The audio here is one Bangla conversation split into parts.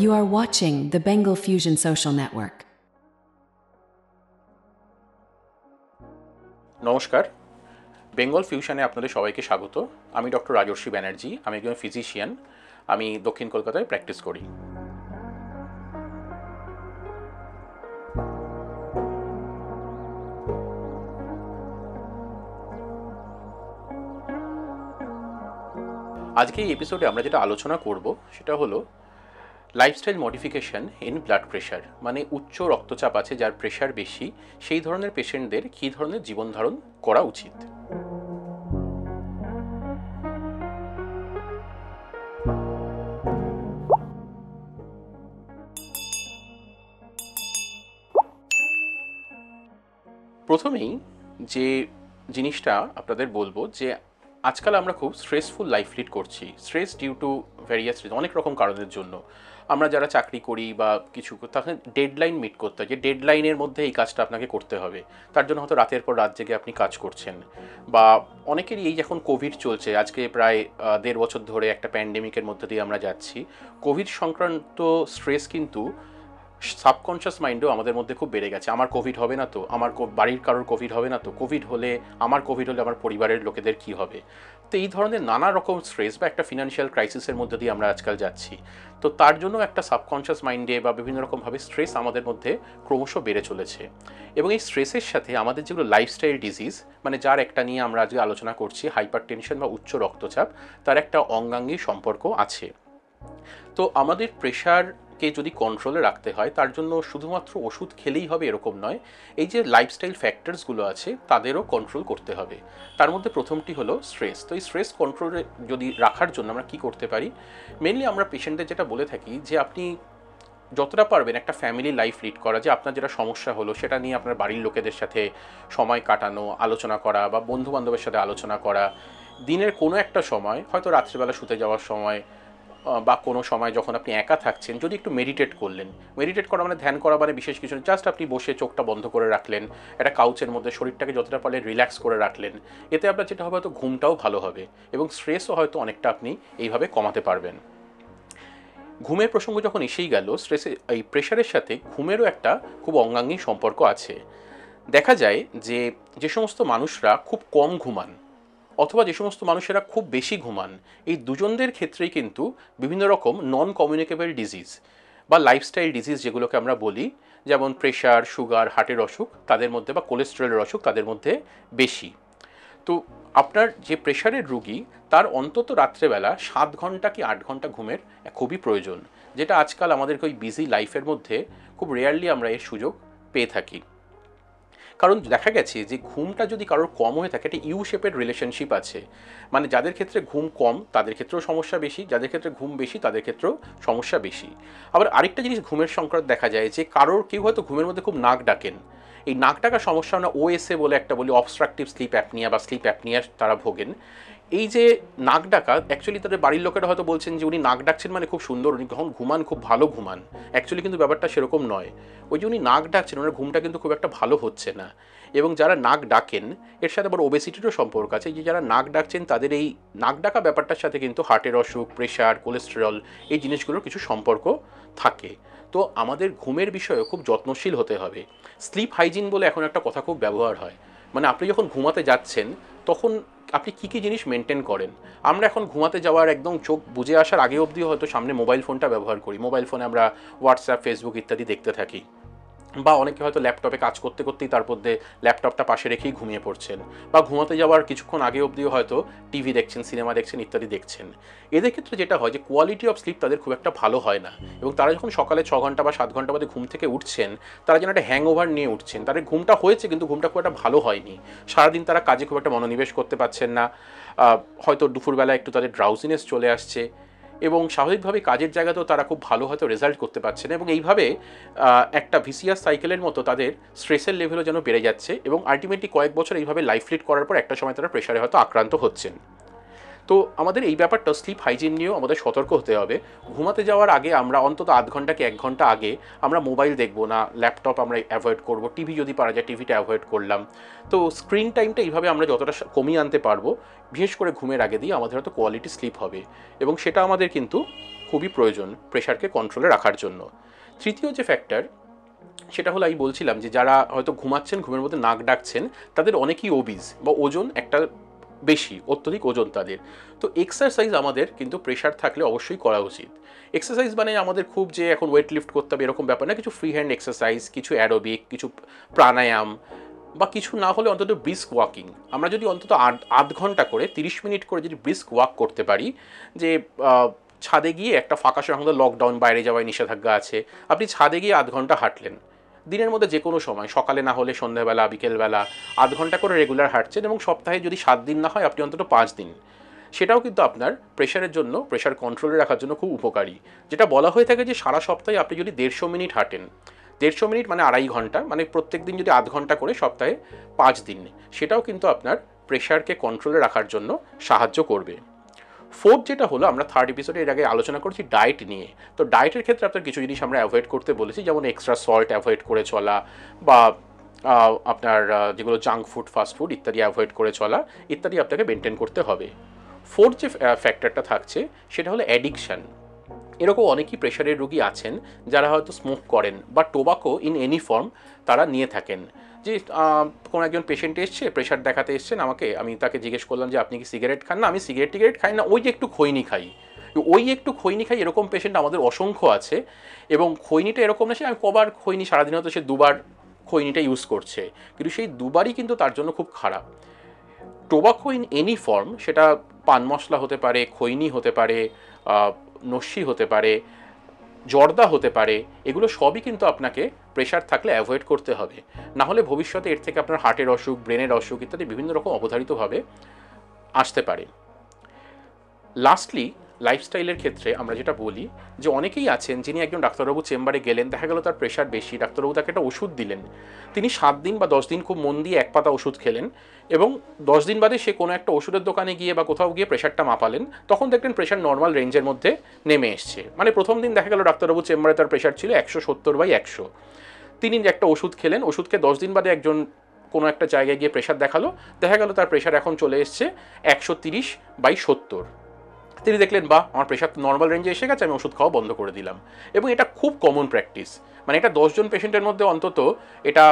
You are watching the Bengal Fusion Social Network. নমস্কার, বেঙ্গল ফিউশনে আপনাদের সবাইকে স্বাগত। আমি ডক্টর রাজর্ষি ব্যানার্জি। আমি একজন ফিজিশিয়ান। আমি দক্ষিণ কলকাতায় প্র্যাকটিস করি। আজকে এই এপিসোডে আমরা যেটা আলোচনা করব সেটা হলো lifestyle modification in blood pressure, মানে উচ্চ রক্তচাপ আছে, যার প্রেশার বেশি, সেই ধরনের পেশেন্টদের কী ধরনের জীবন ধারণ করা উচিত। প্রথমেই যে জিনিসটা আপনাদের বলবো যে আজকাল আমরা খুব স্ট্রেসফুল লাইফ লিড করছি। স্ট্রেস ডিউ টু ভ্যারিয়াস অনেক রকম কারণের জন্য। আমরা যারা চাকরি করি বা কিছু, তাকে ডেডলাইন মিট করতে হয়, যে ডেডলাইনের মধ্যে এই কাজটা আপনাকে করতে হবে, তার জন্য হয়তো রাতের পর রাত জেগে আপনি কাজ করছেন। বা অনেকেরই এই যখন কোভিড চলছে, আজকে প্রায় 1.5 বছর ধরে একটা প্যান্ডেমিকের মধ্যে দিয়ে আমরা যাচ্ছি। কোভিড সংক্রান্ত স্ট্রেস কিন্তু সাবকনশিয়াস মাইন্ডেও আমাদের মধ্যে খুব বেড়ে গেছে। আমার কোভিড হবে না তো, আমার বাড়ির কারোর কোভিড হবে না তো, কোভিড হলে আমার পরিবারের লোকেদের কি হবে। তো এই ধরনের নানা রকম স্ট্রেস বা একটা ফিনান্সিয়াল ক্রাইসিসের মধ্যে দিয়ে আমরা আজকাল যাচ্ছি। তো তার জন্য একটা সাবকনশিয়াস মাইন্ডে বা বিভিন্ন রকমভাবে স্ট্রেস আমাদের মধ্যে ক্রমশ বেড়ে চলেছে। এবং এই স্ট্রেসের সাথে আমাদের যেগুলো লাইফস্টাইল ডিজিজ, মানে যার একটা নিয়ে আমরা আজকে আলোচনা করছি, হাইপার টেনশন বা উচ্চ রক্তচাপ, তার একটা অঙ্গাঙ্গী সম্পর্ক আছে। তো আমাদের প্রেশারকে যদি কন্ট্রোলে রাখতে হয়, তার জন্য শুধুমাত্র ওষুধ খেলেই হবে এরকম নয়। এই যে লাইফস্টাইল ফ্যাক্টরসগুলো আছে তাদেরও কন্ট্রোল করতে হবে। তার মধ্যে প্রথমটি হলো স্ট্রেস। তো এই স্ট্রেস কন্ট্রোলে যদি রাখার জন্য আমরা কি করতে পারি, মেনলি আমরা পেশেন্টদের যেটা বলে থাকি যে আপনি যতটা পারবেন একটা ফ্যামিলি লাইফ লিড করা, যে আপনার যেটা সমস্যা হলো সেটা নিয়ে আপনার বাড়ির লোকেদের সাথে সময় কাটানো, আলোচনা করা, বা বন্ধুবান্ধবের সাথে আলোচনা করা। দিনের কোনো একটা সময়, হয়তো রাত্রিবেলা শুতে যাওয়ার সময় বা কোনো সময় যখন আপনি একা থাকছেন, যদি একটু মেডিটেট করলেন। মেডিটেট করা মানে ধ্যান করা মানে বিশেষ কিছু, জাস্ট আপনি বসে চোখটা বন্ধ করে রাখলেন, একটা কাউচের মধ্যে শরীরটাকে যতটা পারলে রিল্যাক্স করে রাখলেন। এতে আপনার যেটা হবে, হয়তো ঘুমটাও ভালো হবে এবং স্ট্রেসও হয়তো অনেকটা আপনি এইভাবে কমাতে পারবেন। ঘুমের প্রসঙ্গ যখন এসেই গেল, এই প্রেশারের সাথে ঘুমেরও একটা খুব অঙ্গাঙ্গী সম্পর্ক আছে। দেখা যায় যে যে সমস্ত মানুষরা খুব কম ঘুমান অথবা যে সমস্ত মানুষেরা খুব বেশি ঘুমান, এই দুজনদের ক্ষেত্রেই কিন্তু বিভিন্ন রকম নন কমিউনিকেবল ডিজিজ বা লাইফস্টাইল ডিজিজ যেগুলোকে আমরা বলি, যেমন প্রেশার, সুগার, হার্টের অসুখ তাদের মধ্যে, বা কোলেস্টেরলের অসুখ তাদের মধ্যে বেশি। তো আপনার যে প্রেশারের রুগী, তার অন্তত রাত্রেবেলা 7 ঘন্টা কি 8 ঘন্টা ঘুমের খুবই প্রয়োজন, যেটা আজকাল আমাদের ওই বিজি লাইফের মধ্যে খুব রেয়ারলি আমরা এর সুযোগ পেয়ে থাকি। কারণ দেখা গেছে যে ঘুমটা যদি কারোর কম হয়ে থাকে, একটা ইউ শেপের রিলেশনশিপ আছে। মানে যাদের ক্ষেত্রে ঘুম কম তাদের ক্ষেত্রেও সমস্যা বেশি, যাদের ক্ষেত্রে ঘুম বেশি তাদের ক্ষেত্রেও সমস্যা বেশি। আবার আরেকটা জিনিস ঘুমের সংক্রান্ত দেখা যায় যে কেউ হয়তো ঘুমের মধ্যে খুব নাক ডাকেন। এই নাক ডাকার সমস্যা আমরা ওএসএ বলে একটা বলি, অবস্ট্রাকটিভ স্লিপ অ্যাপনিয়া বা স্লিপ অ্যাপনিয়ার তারা ভোগেন। এই যে নাক ডাকা, অ্যাকচুয়ালি তাদের বাড়ির লোকেরা হয়তো বলছেন যে উনি নাক ডাকছেন মানে খুব সুন্দর, উনি কখন ঘুমান, খুব ভালো ঘুমান। অ্যাকচুয়ালি কিন্তু ব্যাপারটা সেরকম নয়। ওই যে উনি নাক ডাকছেন, ওনার ঘুমটা কিন্তু খুব একটা ভালো হচ্ছে না। এবং যারা নাক ডাকেন, এর সাথে আবার ওবেসিটিরও সম্পর্ক আছে। যে যারা নাক ডাকছেন তাদের এই নাক ডাকা ব্যাপারটার সাথে কিন্তু হার্টের অসুখ, প্রেশার, কোলেস্টেরল, এই জিনিসগুলোর কিছু সম্পর্ক থাকে। তো আমাদের ঘুমের বিষয়েও খুব যত্নশীল হতে হবে। স্লিপ হাইজিন বলে এখন একটা কথা খুব ব্যবহার হয়। মানে আপনি যখন ঘুমাতে যাচ্ছেন তখন আপনি কী কী জিনিস মেনটেন করেন। আমরা এখন ঘুমাতে যাওয়ার একদম চোখ বুজে আসার আগে অবধি হয়তো সামনে মোবাইল ফোনটা ব্যবহার করি। মোবাইল ফোনে আমরা হোয়াটসঅ্যাপ, ফেসবুক ইত্যাদি দেখতে থাকি। বা অনেকে হয়তো ল্যাপটপে কাজ করতে করতেই তার মধ্যে ল্যাপটপটা পাশে রেখেই ঘুমিয়ে পড়ছেন। বা ঘুমাতে যাওয়ার কিছুক্ষণ আগে অবধিও হয়তো টিভি দেখছেন, সিনেমা দেখছেন, ইত্যাদি দেখছেন। এদের ক্ষেত্রে যেটা হয় যে কোয়ালিটি অফ স্লিপ তাদের খুব একটা ভালো হয় না। এবং তারা যখন সকালে 6 ঘন্টা বা 7 ঘন্টা বাদে ঘুম থেকে উঠছেন, তারা যেন একটা হ্যাংওভার নিয়ে উঠছেন। তাদের ঘুমটা হয়েছে কিন্তু ঘুমটা খুব একটা ভালো হয়নি। সারাদিন তারা কাজে খুব একটা মনোনিবেশ করতে পারছেন না। হয়তো দুপুরবেলা একটু তাদের ড্রাউজিনেস চলে আসছে এবং স্বাভাবিকভাবে কাজের জায়গাতেও তারা খুব ভালো হয়তো রেজাল্ট করতে পারছে না। এবং এইভাবে একটা ভিসিয়াস সাইকেলের মতো তাদের স্ট্রেসের লেভেলও যেন বেড়ে যাচ্ছে এবং আলটিমেটলি কয়েক বছর এইভাবে লাইফ লিড করার পর একটা সময় তারা প্রেশারে হয়তো আক্রান্ত হচ্ছেন। তো আমাদের এই ব্যাপারটা স্লিপ হাইজিন নিয়েও আমাদের সতর্ক হতে হবে। ঘুমাতে যাওয়ার আগে আমরা অন্তত আধ ঘন্টা কি 1 ঘন্টা আগে আমরা মোবাইল দেখবো না, ল্যাপটপ আমরা অ্যাভয়েড করব, টিভি যদি পারা যায় টিভিটা অ্যাভয়েড করলাম। তো স্ক্রিন টাইমটা এইভাবে আমরা যতটা কমিয়ে আনতে পারবো, বিশেষ করে ঘুমের আগে দিয়ে আমাদের হয়তো কোয়ালিটি স্লিপ হবে, এবং সেটা আমাদের কিন্তু খুবই প্রয়োজন প্রেশারকে কন্ট্রোলে রাখার জন্য। তৃতীয় যে ফ্যাক্টর, সেটা হলো আমি বলছিলাম যে যারা হয়তো ঘুমাচ্ছেন, ঘুমের মধ্যে নাক ডাকছেন, তাদের অনেকেই ওবিজ বা ওজন একটা বেশি, অত্যধিক ওজন তাদের। তো এক্সারসাইজ আমাদের কিন্তু প্রেশার থাকলে অবশ্যই করা উচিত। এক্সারসাইজ মানে আমাদের খুব যে এখন ওয়েট লিফট করতে হবে এরকম ব্যাপার না, কিছু ফ্রি হ্যান্ড এক্সারসাইজ, কিছু অ্যারোবিক, কিছু প্রাণায়াম, বা কিছু না হলে অন্তত ব্রিস্ক ওয়াকিং। আমরা যদি অন্তত আধ ঘন্টা করে 30 মিনিট করে যদি ব্রিস্ক ওয়াক করতে পারি, যে ছাদে গিয়ে একটা ফাঁকা সময়, আমাদের লকডাউন, বাইরে যাওয়ায় নিষেধাজ্ঞা আছে, আপনি ছাদে গিয়ে আধ ঘন্টা হাঁটলেন দিনের মধ্যে যে কোনো সময়, সকালে না হলে সন্ধ্যাবেলা, বিকেলবেলা আধ ঘন্টা করে রেগুলার হাঁটছেন, এবং সপ্তাহে যদি 7 দিন না হয় আপনি অন্তত 5 দিন, সেটাও কিন্তু আপনার প্রেশারের জন্য, প্রেশার কন্ট্রোলে রাখার জন্য খুব উপকারী। যেটা বলা হয়ে থাকে যে সারা সপ্তাহে আপনি যদি 150 মিনিট হাঁটেন, 150 মিনিট মানে 2.5 ঘন্টা, মানে প্রত্যেক দিন যদি আধ ঘন্টা করে সপ্তাহে 5 দিন, সেটাও কিন্তু আপনার প্রেশারকে কন্ট্রোলে রাখার জন্য সাহায্য করবে। ফোর্থ যেটা হলো, আমরা থার্ড এপিসোডে এর আগে আলোচনা করেছি ডায়েট নিয়ে। তো ডায়েটের ক্ষেত্রে আপনার কিছু জিনিস আমরা অ্যাভয়েড করতে বলেছি, যেমন এক্সট্রা সল্ট অ্যাভয়েড করে চলা, বা আপনার যেগুলো জাঙ্ক ফুড, ফাস্ট ফুড ইত্যাদি অ্যাভয়েড করে চলা, ইত্যাদি আপনাকে মেনটেন করতে হবে। ফোর্থ যে ফ্যাক্টরটা থাকছে সেটা হলো অ্যাডিকশান। এরকম অনেকেই প্রেশারের রোগী আছেন যারা হয়তো স্মোক করেন বা টোবাকো ইন এনি ফর্ম তারা নিয়ে থাকেন। যে কোনো একজন পেশেন্ট এসছে, প্রেশার দেখাতে এসছেন আমাকে, আমি তাকে জিজ্ঞেস করলাম যে আপনি কি সিগারেট খান? না, আমি সিগারেট খাই না, ওই যে একটু খৈনি খাই। একটু খৈনি খাই, এরকম পেশেন্ট আমাদের অসংখ্য আছে। এবং খৈনিটা এরকম না সে আমি কবার খৈনি, সারাদিন হয়তো সে 2বার খৈনিটা ইউজ করছে, কিন্তু সেই 2বারই কিন্তু তার জন্য খুব খারাপ। টোবাকো ইন এনি ফর্ম, সেটা পান মশলা হতে পারে, খৈনি হতে পারে, নস্যি হতে পারে, জর্দা হতে পারে, এগুলো সবই কিন্তু আপনাকে প্রেশার থাকলে অ্যাভয়েড করতে হবে। না হলে ভবিষ্যতে এর থেকে আপনার হার্টের অসুখ, ব্রেনের অসুখ ইত্যাদি বিভিন্ন রকম অবধারিতভাবে আসতে পারে। লাস্টলি, লাইফস্টাইলের ক্ষেত্রে আমরা যেটা বলি যে অনেকেই আছেন যিনি একজন ডাক্তারবাবু চেম্বারে গেলেন, দেখা গেল তার প্রেশার বেশি, ডাক্তারবাবু তাকে একটা ওষুধ দিলেন, তিনি 7 দিন বা 10 দিন খুব মন দিয়ে এক পাতা ওষুধ খেলেন, এবং 10 দিন বাদে সে কোনো একটা ওষুধের দোকানে গিয়ে বা কোথাও গিয়ে প্রেশারটা মাপালেন, তখন দেখলেন প্রেশার নর্মাল রেঞ্জের মধ্যে নেমে এসছে। মানে প্রথম দিন দেখা গেল ডাক্তারবাবু চেম্বারে তার প্রেশার ছিল 170/100, তিনি একটা ওষুধ খেলেন, ওষুধ খেয়ে 10 দিন বাদে একজন কোনো একটা জায়গায় গিয়ে প্রেশার দেখালো, দেখা গেল তার প্রেশার এখন চলে এসছে 130/70। তিনি দেখলেন বা আমার প্রেশার নর্মাল রেঞ্জে এসে গেছে, আমি ওষুধ খাওয়া বন্ধ করে দিলাম। এবং এটা খুব কমন প্র্যাকটিস, মানে এটা 10 জন পেশেন্টের মধ্যে অন্তত এটা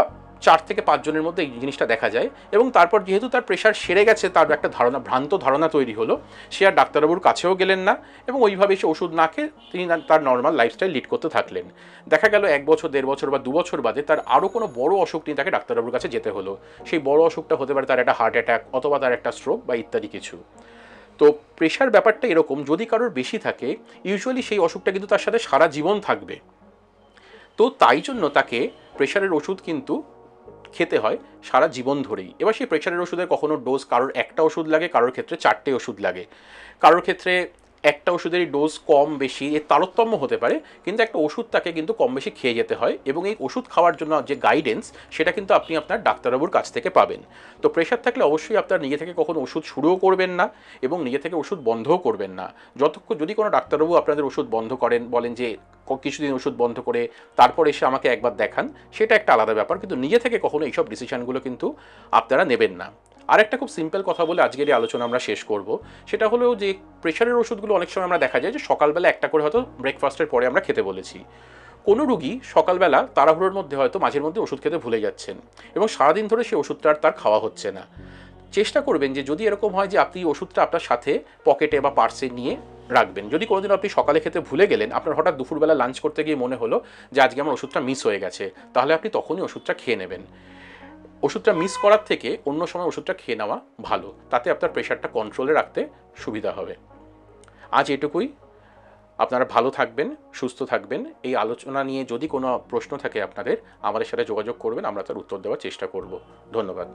4 থেকে 5 জনের মধ্যে এই জিনিসটা দেখা যায়। এবং তারপর যেহেতু তার প্রেশার সেরে গেছে, তার একটা ভ্রান্ত ধারণা তৈরি হলো, সে আর ডাক্তারবাবুর কাছেও গেলেন না, এবং ওইভাবে সে ওষুধ না খেয়ে তিনি তার নর্মাল লাইফস্টাইল লিড করতে থাকলেন। দেখা গেল 1 বছর, 1.5 বছর বা 2 বছর বাদে তার আরও কোনো বড় অসুখ নিয়ে তাকে ডাক্তারবাবুর কাছে যেতে হলো। সেই বড় অসুখটা হতে পারে তার একটা হার্ট অ্যাটাক, অথবা তার একটা স্ট্রোক বা ইত্যাদি কিছু। তো প্রেশার ব্যাপারটা এরকম, যদি কারোর বেশি থাকে ইউজুয়ালি সেই অসুখটা কিন্তু তার সাথে সারা জীবন থাকবে। তো তাই জন্য তাকে প্রেশারের ওষুধ কিন্তু খেতে হয় সারা জীবন ধরেই। এবার সেই প্রেশারের ওষুধের কখনো ডোজ, কারোর একটা ওষুধ লাগে, কারোর ক্ষেত্রে 4টে ওষুধ লাগে, কারোর ক্ষেত্রে একটা ওষুধেরই ডোজ কম বেশি এর তারতম্য হতে পারে, কিন্তু একটা ওষুধ তাকে কিন্তু কম বেশি খেয়ে যেতে হয়। এবং এই ওষুধ খাওয়ার জন্য যে গাইডেন্স, সেটা কিন্তু আপনি আপনার ডাক্তারবাবুর কাছ থেকে পাবেন। তো প্রেশার থাকলে অবশ্যই আপনার নিজে থেকে কখনো ওষুধ শুরুও করবেন না, এবং নিজে থেকে ওষুধ বন্ধও করবেন না। যতক্ষণ যদি কোনো ডাক্তারবাবু আপনাদের ওষুধ বন্ধ করেন, বলেন যে কিছুদিন ওষুধ বন্ধ করে তারপর এসে আমাকে একবার দেখান, সেটা একটা আলাদা ব্যাপার, কিন্তু নিজে থেকে কখনো এইসব ডিসিশনগুলো কিন্তু আপনারা নেবেন না। আরেকটা খুব সিম্পল কথা বলে আজকের এই আলোচনা আমরা শেষ করব, সেটা হলো যে প্রেশারের ওষুধগুলো অনেক সময় আমরা দেখা যায় যে সকালবেলা একটা করে হয়তো ব্রেকফাস্টের পরে আমরা খেতে বলেছি। কোনো রুগী সকালবেলা তাড়াহুড়োর মধ্যে হয়তো মাঝের মধ্যে ওষুধ খেতে ভুলে যাচ্ছেন, এবং সারাদিন ধরে সেই ওষুধটা আর তার খাওয়া হচ্ছে না। চেষ্টা করবেন যে যদি এরকম হয় যে আপনি ওষুধটা আপনার সাথে পকেটে বা পার্সে নিয়ে রাখবেন। যদি কোনোদিন আপনি সকালে খেতে ভুলে গেলেন, আপনার হঠাৎ দুপুরবেলা লাঞ্চ করতে গিয়ে মনে হলো যে আজকে আমার ওষুধটা মিস হয়ে গেছে, তাহলে আপনি তখনই ওষুধটা খেয়ে নেবেন। ওষুধটা মিস করার থেকে অন্য সময় ওষুধটা খেয়ে নেওয়া ভালো, তাতে আপনার প্রেশারটা কন্ট্রোলে রাখতে সুবিধা হবে। আজ এটুকুই। আপনারা ভালো থাকবেন, সুস্থ থাকবেন। এই আলোচনা নিয়ে যদি কোনো প্রশ্ন থাকে আপনাদের, আমাদের সাথে যোগাযোগ করবেন, আমরা তার উত্তর দেওয়ার চেষ্টা করব। ধন্যবাদ।